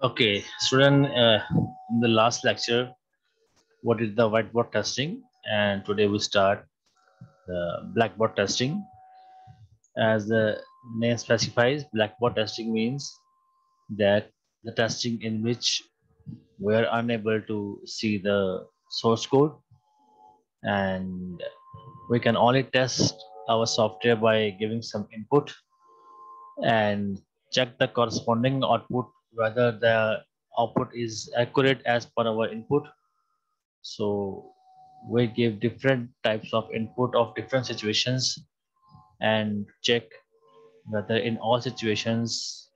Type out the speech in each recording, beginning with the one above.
Okay, student, in the last lecture, what is the whiteboard testing? And today we start the blackboard testing. As the name specifies, blackboard testing means that the testing in which we are unable to see the source code and we can only test our software by giving some input and check the corresponding output whether the output is accurate as per our input. So we give different types of input of different situations and check whether in all situations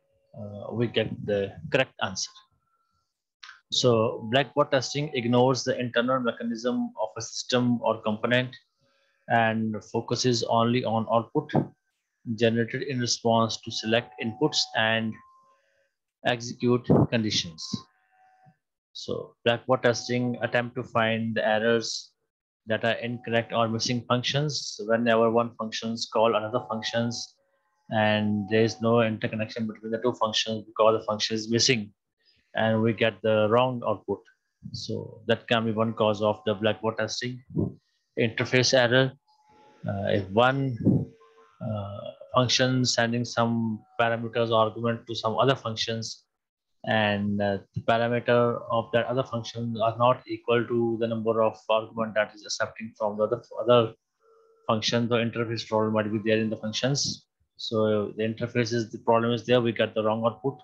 we get the correct answer. So blackboard testing ignores the internal mechanism of a system or component and focuses only on output generated in response to select inputs and execute conditions. So blackboard testing attempt to find the errors that are incorrect or missing functions whenever one functions call another functions and there is no interconnection between the two functions because the function is missing and we get the wrong output. So that can be one cause of the blackboard testing. Interface error. If one function sending some parameters or argument to some other functions and the parameter of that other function are not equal to the number of argument that is accepting from the other functions, the interface problem might be there in the functions. So the interface is the problem is there, we get the wrong output.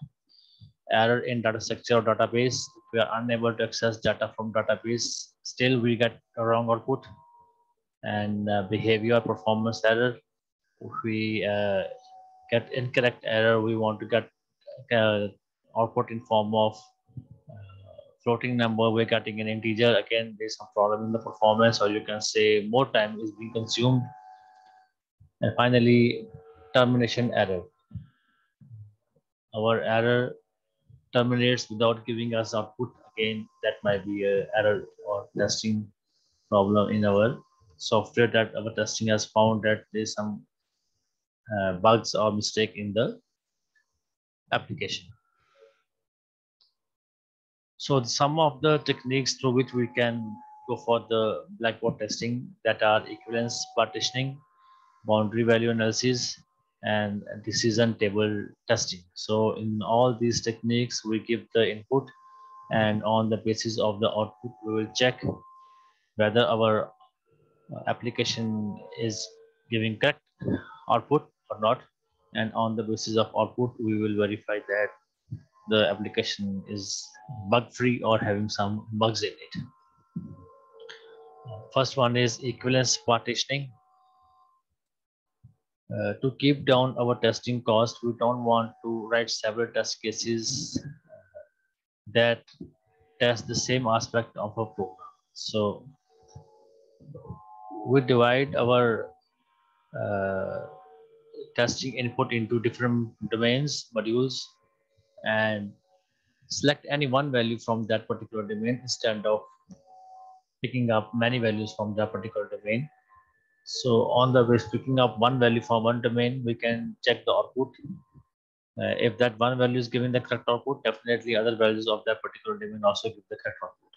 Error in data structure or database, if we are unable to access data from database, still we get a wrong output. And behavior performance error, if we get incorrect error, we want to get output in form of floating number, we're getting an integer. Again, there's some problem in the performance, or you can say more time is being consumed. And finally, termination error. Our error terminates without giving us output. Again, that might be a error or testing problem in our software that our testing has found that there's some bugs or mistake in the application. So some of the techniques through which we can go for the blackboard testing that are equivalence partitioning, boundary value analysis, and decision table testing. So in all these techniques, we give the input and on the basis of the output, we will check whether our application is giving correct output or not. And on the basis of output, we will verify that the application is bug free or having some bugs in it. First one is equivalence partitioning. To keep down our testing cost, we don't want to write several test cases that test the same aspect of a program. So we divide our testing input into different domains, modules, and select any one value from that particular domain instead of picking up many values from that particular domain. So on the way picking up one value from one domain, we can check the output. If that one value is giving the correct output, definitely other values of that particular domain also give the correct output.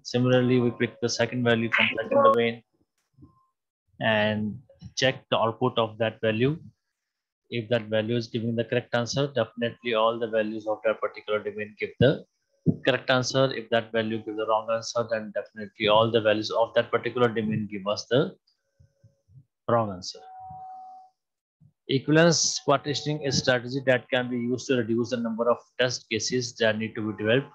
Similarly, we pick the second value from second domain and check the output of that value. If that value is giving the correct answer, definitely all the values of that particular domain give the correct answer. If that value gives the wrong answer, then definitely all the values of that particular domain give us the wrong answer. Equivalence partitioning is a strategy that can be used to reduce the number of test cases that need to be developed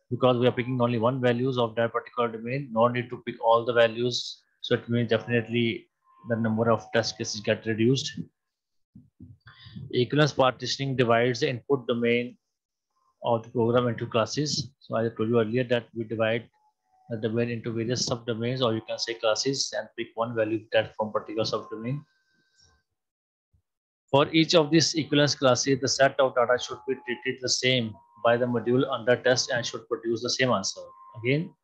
because we are picking only one values of that particular domain. No need to pick all the values. So it means definitely the number of test cases get reduced. Equivalence partitioning divides the input domain of the program into classes. So as I told you earlier that we divide the domain into various subdomains, or you can say classes, and pick one value that from particular subdomain. For each of these equivalence classes, the set of data should be treated the same by the module under test and should produce the same answer. Again,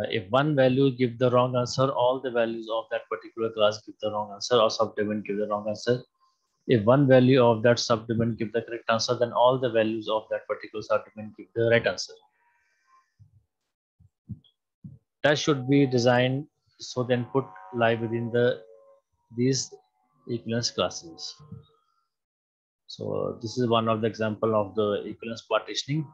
if one value give the wrong answer, all the values of that particular class give the wrong answer or subdomain give the wrong answer. If one value of that subdomain give the correct answer, then all the values of that particular subdomain give the right answer. Test should be designed so the input lie within these equivalence classes. So this is one of the example of the equivalence partitioning.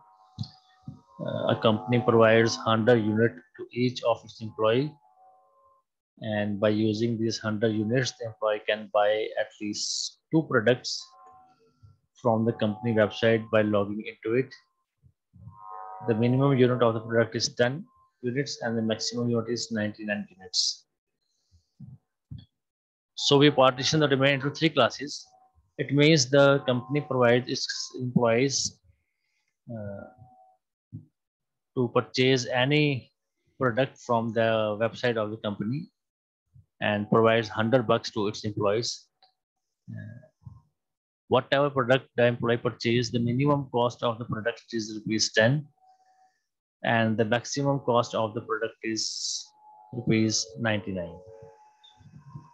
A company provides 100 units to each of its employee, and by using these 100 units, the employee can buy at least 2 products from the company website by logging into it. The minimum unit of the product is 10 units and the maximum unit is 99 units. So we partition the domain into 3 classes. It means the company provides its employees to purchase any product from the website of the company and provides $100 to its employees. Whatever product the employee purchase, the minimum cost of the product is ₹10 and the maximum cost of the product is ₹99.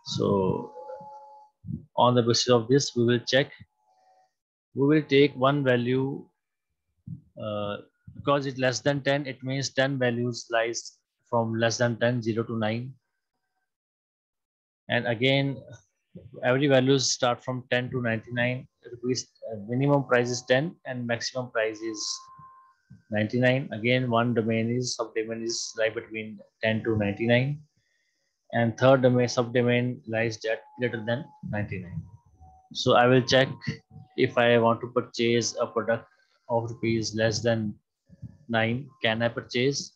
So on the basis of this, we will check. We will take one value because it's less than 10. It means 10 values lies from less than 10, 0 to 9. And again, every values start from 10 to 99 rupees. Minimum price is 10 and maximum price is 99. Again, one domain is subdomain is lie between 10 to 99, and third domain subdomain lies at greater than 99. So I will check if I want to purchase a product of rupees less than 9, can I purchase?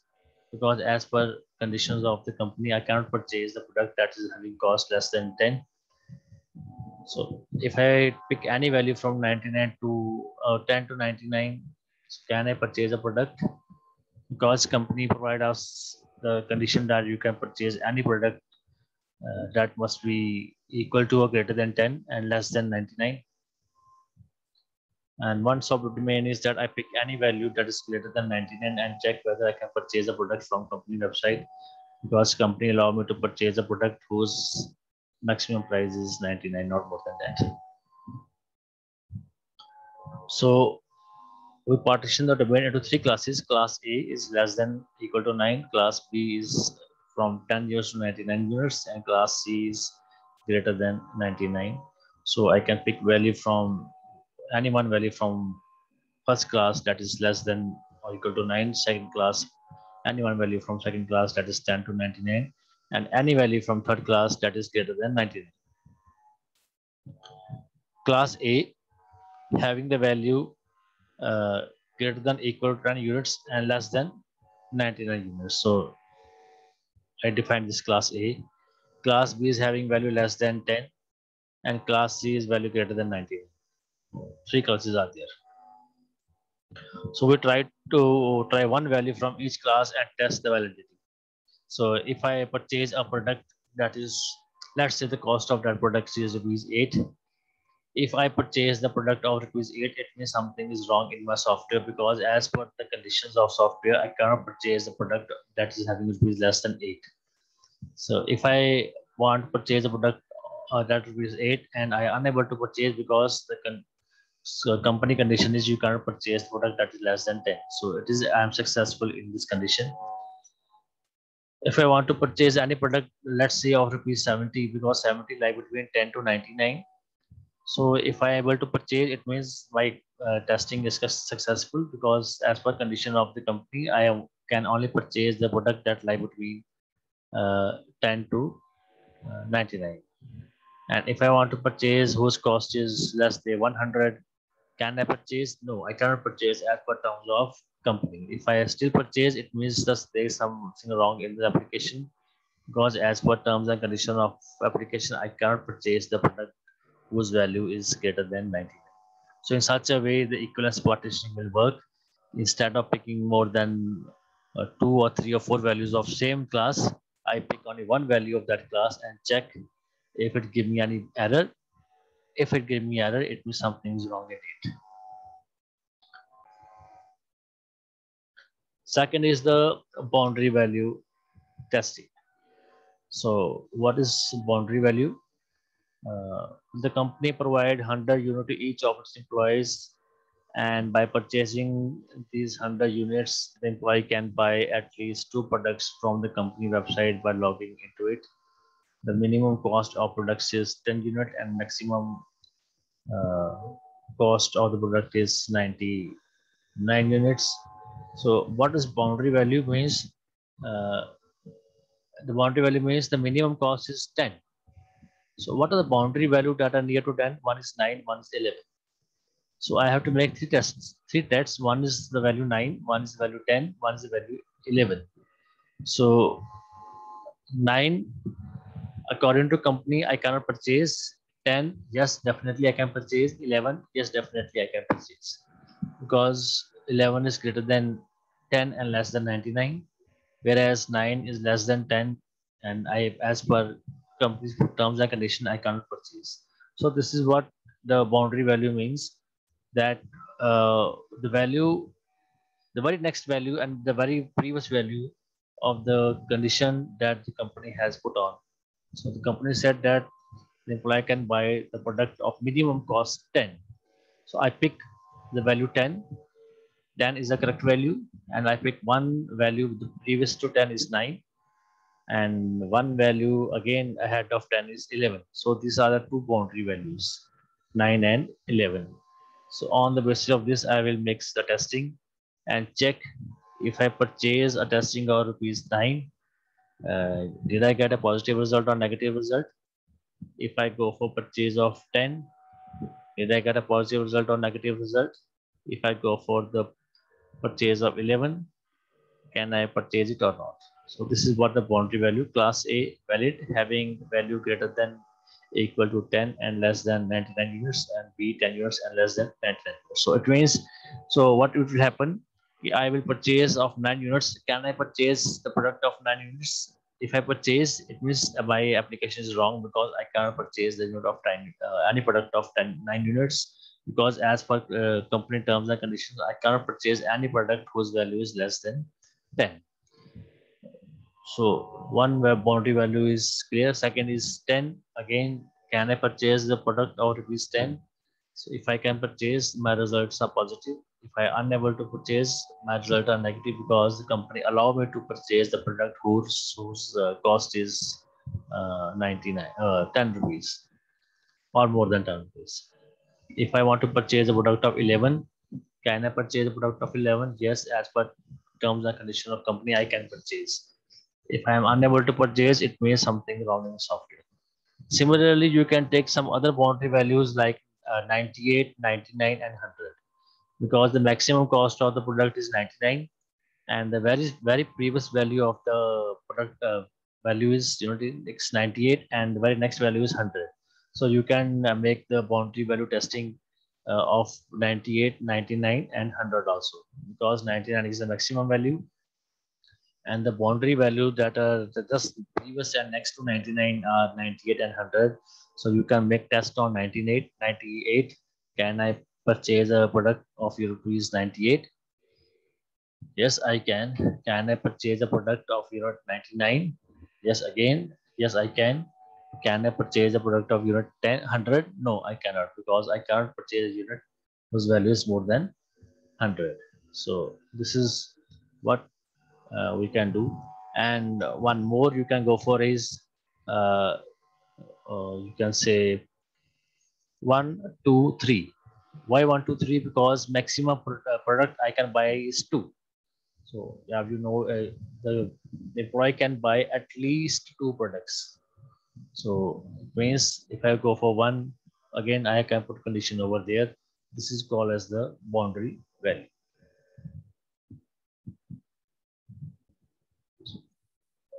Because as per conditions of the company, I cannot purchase the product that is having cost less than 10. So if I pick any value from 99 to 10 to 99, can I purchase a product? Because company provide us the condition that you can purchase any product that must be equal to or greater than 10 and less than 99. And one subdomain is that I pick any value that is greater than 99 and check whether I can purchase a product from company website, because company allow me to purchase a product whose maximum price is 99, not more than that. So we partition the domain into 3 classes. Class A is less than equal to 9. Class B is from 10 units to 99 units, and class C is greater than 99. So I can pick value from any one value from first class that is less than or equal to 9, second class any one value from second class that is 10 to 99, and any value from third class that is greater than 99. Class A having the value greater than equal to 10 units and less than 99 units. So I define this class A. Class B is having value less than 10 and class C is value greater than 99. 3 classes are there. So we try one value from each class and test the validity. So if I purchase a product that is, let's say the cost of that product is ₹8. If I purchase the product of ₹8, it means something is wrong in my software, because as per the conditions of software, I cannot purchase the product that is having rupees less than 8. So if I want to purchase a product that ₹8 and I unable to purchase because the company condition is you cannot purchase product that is less than 10. So it is I am successful in this condition. If I want to purchase any product, let's say of ₹70, because 70 lie between 10 to 99. So if I am able to purchase, it means my testing is successful, because as per condition of the company, can only purchase the product that lie between 10 to 99. And if I want to purchase whose cost is less than 100, can I purchase? No, I cannot purchase as per terms of company. If I still purchase, it means that there is something wrong in the application, because as per terms and condition of application, I cannot purchase the product whose value is greater than 99. So in such a way, the equivalence partitioning will work. Instead of picking more than 2 or 3 or 4 values of same class, I pick only one value of that class and check if it give me any error. If it give me error, it means something is wrong in it. Second is the boundary value testing. So what is boundary value? The company provide 100 units to each of its employees, and by purchasing these 100 units, the employee can buy at least 2 products from the company website by logging into it. The minimum cost of products is 10 units and maximum uh, cost of the product is 99 units. So what is boundary value means? Uh, the boundary value means the minimum cost is 10. So what are the boundary value that are near to 10? One is 9, one is 11. So I have to make three tests. Three tests. One is the value 9, one is the value 10, one is the value 11. So 9, according to company, I cannot purchase. 10, yes, definitely I can purchase. 11, yes, definitely I can purchase. Because 11 is greater than 10 and less than 99, whereas 9 is less than 10, and I, as per company's terms and condition, I cannot purchase. So this is what the boundary value means, that the value, the very next value and the very previous value of the condition that the company has put on. So the company said that the employee can buy the product of minimum cost 10. So I pick the value 10. 10 is the correct value, and I pick one value the previous to 10 is 9, and one value again ahead of 10 is 11. So these are the two boundary values, 9 and 11. So on the basis of this, I will mix the testing and check if I purchase a testing of rupees 9, did I get a positive result or negative result? If I go for purchase of 10, did I get a positive result or negative result? If I go for the purchase of 11, can I purchase it or not? So this is what the boundary value. Class A valid, having value greater than equal to 10 and less than 99 units, and B 10 units and less than 99 units. So it means, so what will happen? I will purchase of 9 units. Can I purchase the product of 9 units? If I purchase, it means my application is wrong, because I cannot purchase the unit of 10, any product of 9 units, because as per company terms and conditions, I cannot purchase any product whose value is less than 10. So one web boundary value is clear. Second is 10. Again, can I purchase the product of rupees 10? So if I can purchase, my results are positive. If I am unable to purchase, my results are negative, because the company allow me to purchase the product whose cost is 10 rupees or more than 10 rupees. If I want to purchase a product of 11, can I purchase a product of 11? Yes, as per terms and conditions of company, I can purchase. If I am unable to purchase, it means something wrong in the software. Similarly, you can take some other boundary values like 98, 99, and 100, because the maximum cost of the product is 99, and the very previous value of the product value is, it's 98, and the very next value is 100. So you can make the boundary value testing of 98, 99, and 100 also, because 99 is the maximum value, and the boundary value that are just previous and next to 99 are 98 and 100. So you can make test on 98. Can I purchase a product of your rupees 98? Yes, I can. Can I purchase a product of unit 99? Yes, again. Yes, I can. Can I purchase a product of unit 10, 100? No, I cannot, because I cannot purchase a unit whose value is more than 100. So this is what we can do. And one more you can go for is, uh, you can say 1, 2, 3. Why 1, 2, 3? Because maximum product I can buy is 2. So yeah, the employee can buy at least 2 products. So it means if I go for 1, again I can put condition over there. This is called as the boundary value.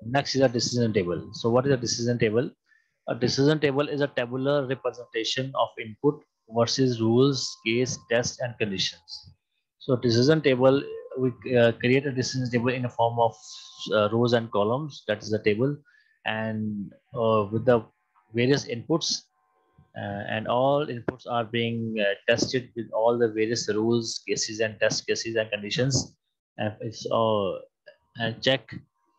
Next is a decision table. So what is a decision table? A decision table is a tabular representation of input versus rules, case, test, and conditions. So decision table, we create a decision table in a form of rows and columns. That is the table, and with the various inputs, and all inputs are being tested with all the various rules, cases, and test cases and conditions, and it's and check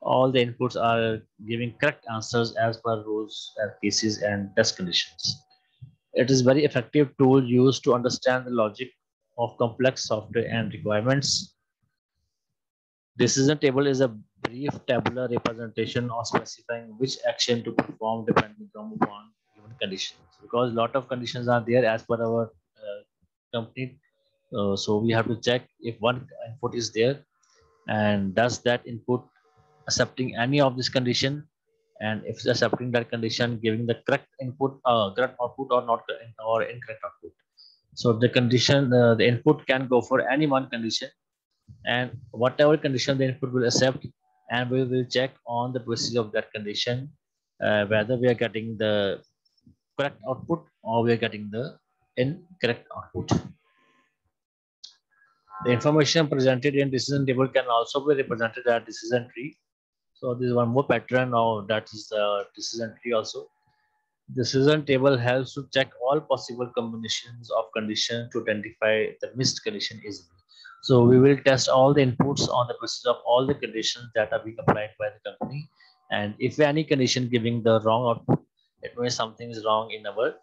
all the inputs are giving correct answers as per rules and cases and test conditions. It is very effective tool used to understand the logic of complex software and requirements. Decision table is a brief tabular representation of specifying which action to perform depending upon given conditions. Because a lot of conditions are there as per our company, so we have to check if one input is there and does that input accepting any of this condition, and if it's accepting that condition, giving the correct input, correct output or not, or incorrect output. So the condition, the input can go for any one condition, and whatever condition the input will accept, and we will check on the basis of that condition whether we are getting the correct output or we are getting the incorrect output. The information presented in decision table can also be represented as decision tree. So this is one more pattern of that is the decision tree also. Decision table helps to check all possible combinations of conditions to identify the missed condition easily. So we will test all the inputs on the basis of all the conditions that are being applied by the company. And if any condition giving the wrong output, it means something is wrong in our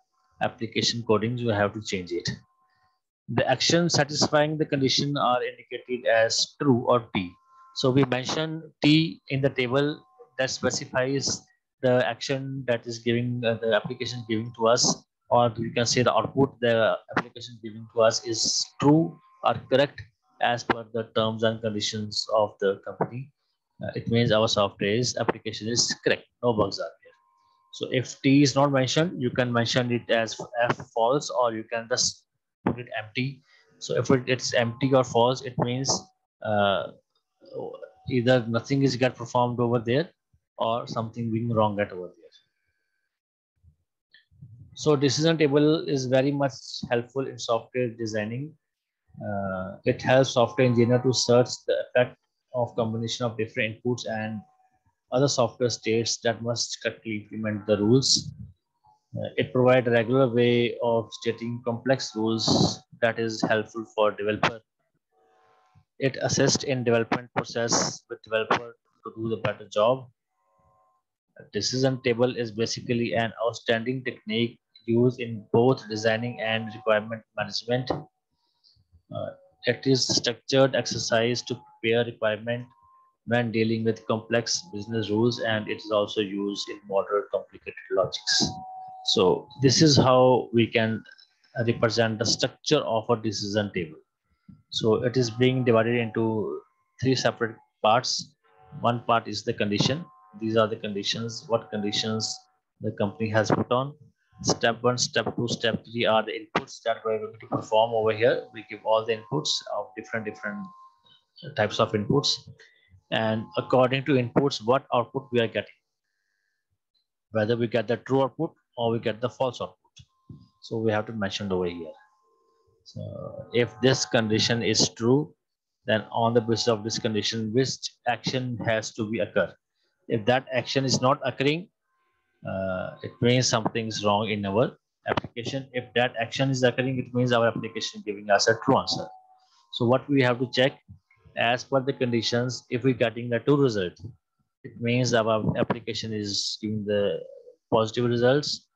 application codings, we have to change it. The actions satisfying the condition are indicated as true or T. So we mention T in the table that specifies the action that is giving the application giving to us, or you can say the output the application giving to us is true or correct as per the terms and conditions of the company. It means our software application is correct, no bugs are there. So if T is not mentioned, you can mention it as F false, or you can just put it empty. So if it's empty or false, it means uh, either nothing is get performed over there or something being wrong at over there. So decision table is very much helpful in software designing. It helps software engineer to search the effect of combination of different inputs and other software states that must correctly implement the rules. It provides a regular way of stating complex rules that is helpful for developer. It assists in development process with developer to do the better job. A decision table is basically an outstanding technique used in both designing and requirement management. It is a structured exercise to prepare requirement when dealing with complex business rules, and it is also used in moderate complicated logics. So this is how we can represent the structure of a decision table. So it is being divided into three separate parts. One part is the condition. These are the conditions, what conditions the company has put on. Step one, step two, step three are the inputs that we're going to perform over here. We give all the inputs of different types of inputs. And according to inputs, what output we are getting, whether we get the true output or we get the false output. So we have to mention over here. So if this condition is true, then on the basis of this condition, which action has to be occur. If that action is not occurring, it means something is wrong in our application. If that action is occurring, it means our application giving us a true answer. So what we have to check as per the conditions, if we're getting the true result, it means our application is giving the positive results.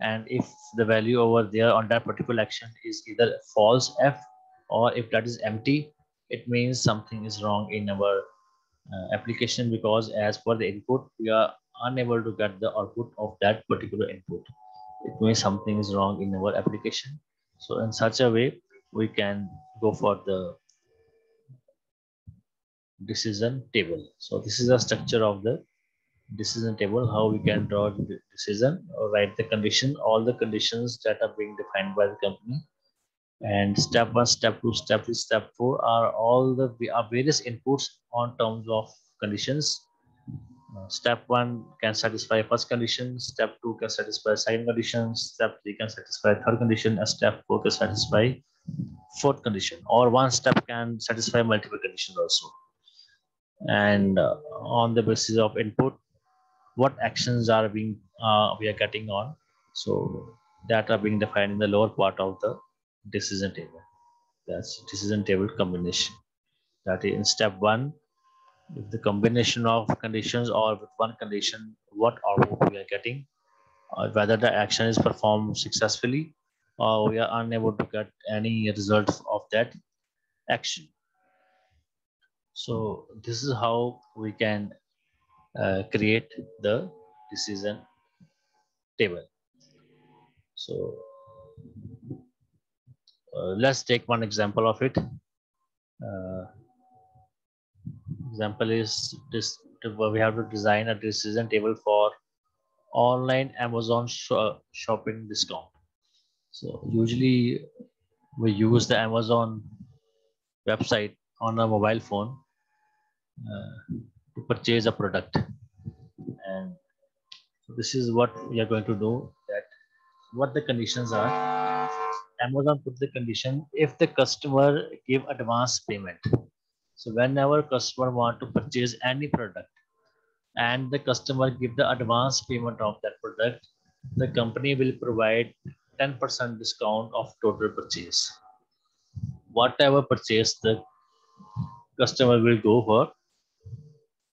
And if the value over there on that particular action is either false F, or if that is empty, it means something is wrong in our application, because as per the input, we are unable to get the output of that particular input. It means something is wrong in our application. So in such a way, we can go for the decision table. So this is the structure of the decision table, how we can draw the decision or write the condition, all the conditions that are being defined by the company. And step one, step two, step three, step four are all the various inputs on terms of conditions. Step one can satisfy first condition, step two can satisfy second condition, step three can satisfy third condition, and step four can satisfy fourth condition, or one step can satisfy multiple conditions also. And on the basis of input, what actions are being we are getting on, so that are being defined in the lower part of the decision table. That's decision table combination. That is in step one, if the combination of conditions or with one condition, what output we are getting, or whether the action is performed successfully or we are unable to get any results of that action. So this is how we can create the decision table. So let's take one example of it. Example is this: we have to design a decision table for online Amazon shopping discount. So usually we use the Amazon website on a mobile phone to purchase a product, and so this is what we are going to do. That what the conditions are. Amazon put the condition if the customer give advance payment. So whenever customer want to purchase any product and the customer give the advance payment of that product, the company will provide 10% discount of total purchase. Whatever purchase the customer will go for,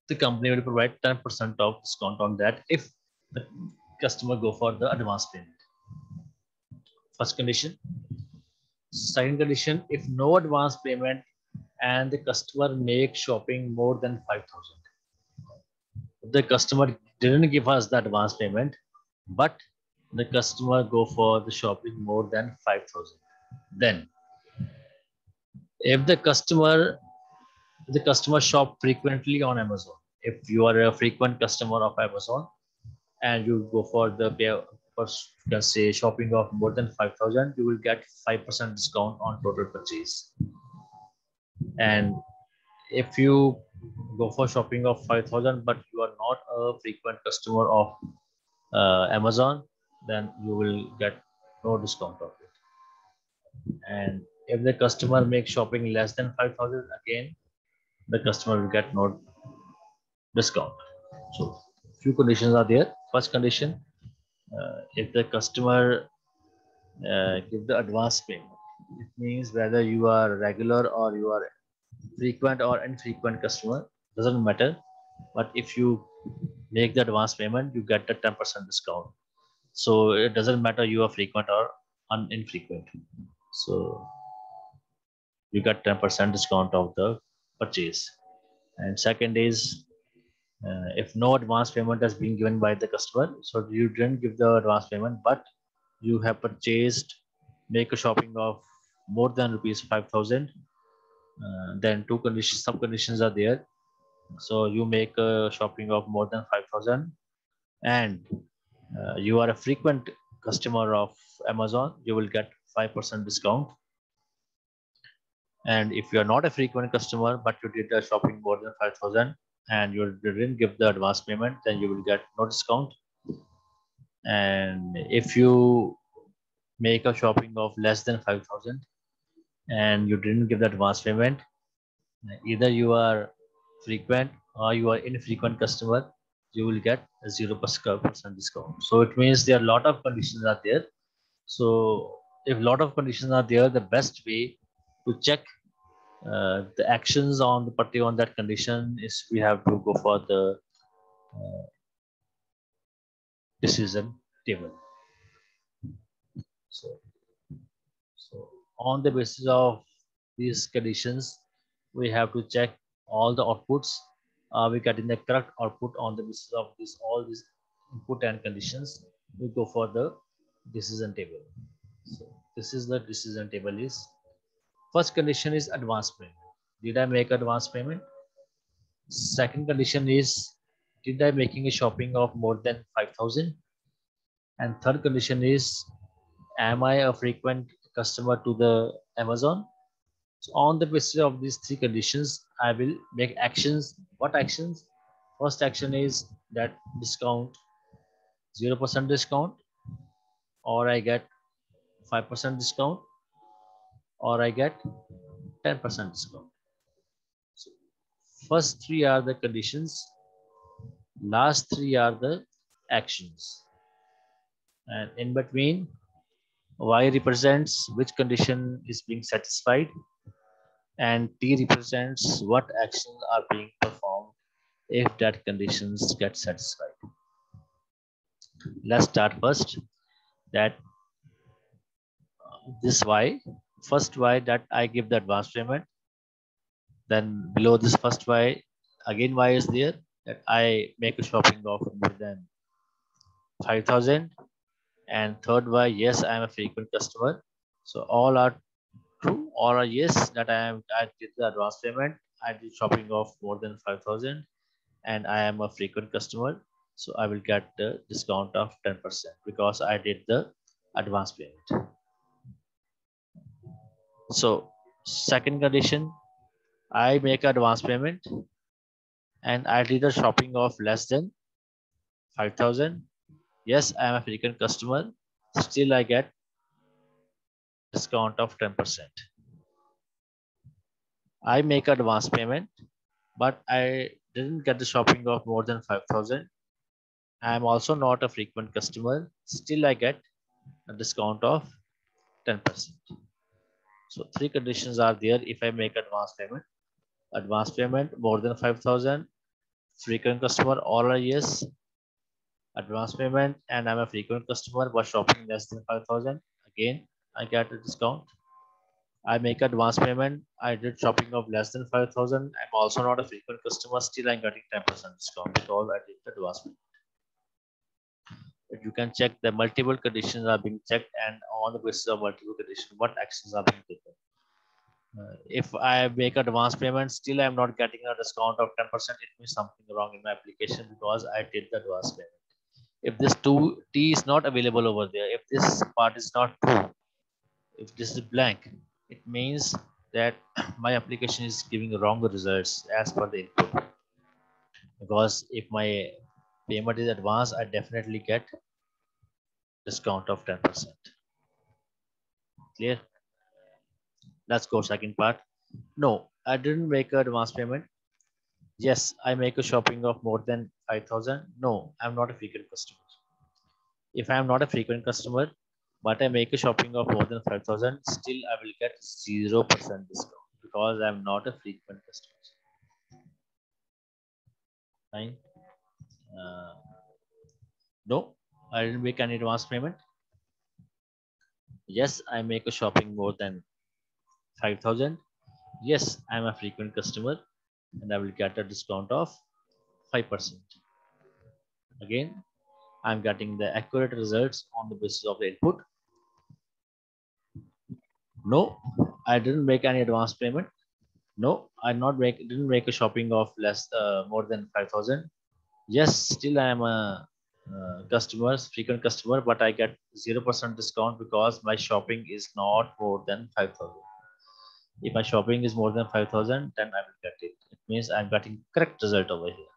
the company will provide 10% of discount on that if the customer go for the advance payment. First condition. Second condition, if no advance payment and the customer make shopping more than 5,000. If the customer didn't give us the advance payment, but the customer go for the shopping more than 5,000. Then if the customer shop frequently on Amazon, if you are a frequent customer of Amazon and you go for the you can say shopping of more than 5,000, you will get 5% discount on total purchase. And if you go for shopping of 5,000 but you are not a frequent customer of Amazon, then you will get no discount of it. And if the customer makes shopping less than 5,000, again the customer will get no discount. So few conditions are there. First condition, if the customer give the advance payment, it means whether you are regular or you are frequent or infrequent customer, doesn't matter. But if you make the advance payment, you get the 10% discount. So it doesn't matter you are frequent or infrequent. So you get 10% discount of the purchase. And second is if no advance payment has been given by the customer, so you didn't give the advance payment, but you have purchased, make a shopping of more than rupees 5,000, then two conditions, some conditions are there. So you make a shopping of more than 5,000 and you are a frequent customer of Amazon, you will get 5% discount. And if you are not a frequent customer, but you did a shopping more than 5,000 and you didn't give the advance payment, then you will get no discount. And if you make a shopping of less than 5,000 and you didn't give the advance payment, either you are frequent or you are infrequent customer, you will get a 0% discount. So it means there are a lot of conditions are there. So if a lot of conditions are there, the best way to check the actions on the particular on that condition is we have to go for the decision table. So on the basis of these conditions, we have to check all the outputs. Are we getting the correct output on the basis of this all these input and conditions? We go for the decision table. So this is the decision table is. First condition is advance payment. Did I make advance payment? Second condition is, did I making a shopping of more than 5,000? And third condition is, am I a frequent customer to the Amazon? So on the basis of these three conditions, I will make actions. What actions? First action is that discount, 0% discount, or I get 5% discount, or I get 10% discount. So first three are the conditions, last three are the actions. And in between, Y represents which condition is being satisfied, and T represents what actions are being performed if that conditions get satisfied. Let's start first that this Y, first Y that I give the advance payment, then below this first Y, again Y is there that I make a shopping of more than 5,000, and third Y, yes, I am a frequent customer. So all are true, all are yes that I did the advance payment, I did shopping of more than 5,000, and I am a frequent customer. So I will get the discount of 10% because I did the advance payment. So second condition, I make advance payment and I did a shopping of less than 5,000. Yes, I am a frequent customer. Still I get discount of 10%. I make advance payment, but I didn't get the shopping of more than 5,000. I am also not a frequent customer. Still I get a discount of 10%. So three conditions are there if I make advance payment. Advance payment more than 5,000, frequent customer, all are yes. Advance payment and I'm a frequent customer but shopping less than 5,000. Again, I get a discount. I make advance payment. I did shopping of less than 5,000. I'm also not a frequent customer. Still, I'm getting 10% discount because I did the advance payment. But you can check the multiple conditions are being checked, and on the basis of multiple conditions, what actions are being taken. If I make advance payment, still I'm not getting a discount of 10%. It means something wrong in my application because I did the advance payment. If this 2T is not available over there, if this part is not true, if this is blank, it means that my application is giving wrong results as per the input. Because if my payment is advanced, I definitely get discount of 10%. Clear? Let's go second part. No, I didn't make an advance payment. Yes, I make a shopping of more than 5,000. No, I'm not a frequent customer. If I'm not a frequent customer, but I make a shopping of more than 5,000, still I will get 0% discount because I'm not a frequent customer. Fine. No, I didn't make any advance payment. Yes, I make a shopping more than 5,000. Yes, I'm a frequent customer and I will get a discount of 5%. Again, I'm getting the accurate results on the basis of the input. No, I didn't make any advance payment. No, didn't make a shopping of more than 5,000. Yes, still I am a frequent customer, but I get 0% discount because my shopping is not more than 5,000. If my shopping is more than 5,000, then I will get it. It means I'm getting correct result over here.